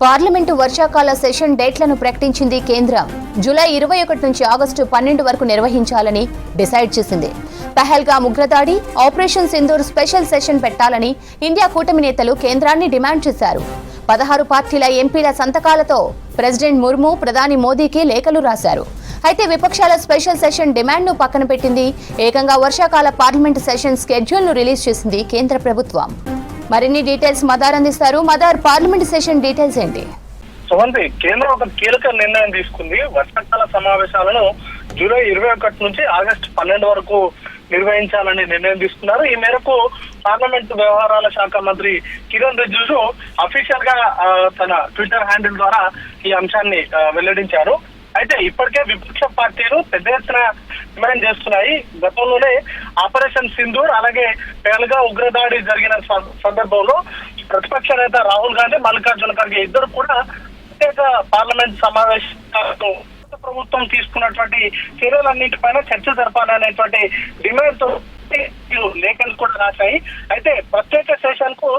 Parliament వర్షాకాల session డేట్లను ప్రకటించింది కేంద్రం. జూలై 21 నుంచి ఆగస్టు 12 వరకు నిర్వహించాలని డిసైడ్ చేసింది. పహల్గామ్ ఉగ్రదాడి, ఆపరేషన్ సింధూర్ స్పెషల్ సెషన్ పెట్టాలని ఇండియా కూటమి నేతలు కేంద్రాన్ని డిమాండ్ చేశారు. 16 పార్టీల ఎంపీల సంతకాలతో ప్రెసిడెంట్ ముర్ము ప్రధాని మోదీకి లేఖలు రాశారు. అయితే విపక్షాల స్పెషల్ సెషన్ డిమాండ్ను పక్కన పెట్టింది. ఏకంగా వర్షాకాల పార్లమెంటు సెషన్ స్కెడ్యూల్ను రిలీజ్ చేసింది కేంద్ర ప్రభుత్వం. మరిన్ని డీటెయిల్స్ మదార్ అందిస్తారు. మదార్, పార్లమెంట్ సెషన్ డీటెయిల్స్ ఏంటి? సుమంతి, కేంద్రం ఒక కీలక నిర్ణయం తీసుకుంది. వర్షాకాల సమావేశాలను జూలై 21 నుంచి ఆగస్టు 12 వరకు నిర్వహించాలని నిర్ణయం తీసుకున్నారు. ఈ మేరకు పార్లమెంటు వ్యవహారాల శాఖ మంత్రి కిరణ్ రిజిజు అఫీషియల్ గా తన ట్విట్టర్ హ్యాండిల్ ద్వారా ఈ అంశాన్ని వెల్లడించారు. అయితే ఇప్పటికే విపక్ష పార్టీలు పెద్ద ఎత్తున డిమాండ్ చేస్తున్నాయి. గతంలోనే ఆపరేషన్ సింధూర్ అలాగే పహల్గామ్ ఉగ్రదాడి జరిగిన సందర్భంలో ప్రతిపక్ష నేత రాహుల్ గాంధీ, మల్లికార్జున ఖర్గే ఇద్దరు కూడా ప్రత్యేక పార్లమెంట్ సమావేశాలను ప్రభుత్వం తీసుకున్నటువంటి చర్యలన్నింటిపైన చర్చ జరపాలనేటువంటి డిమాండ్ తో లేఖలు కూడా రాశాయి. అయితే ప్రత్యేక సెషన్ కు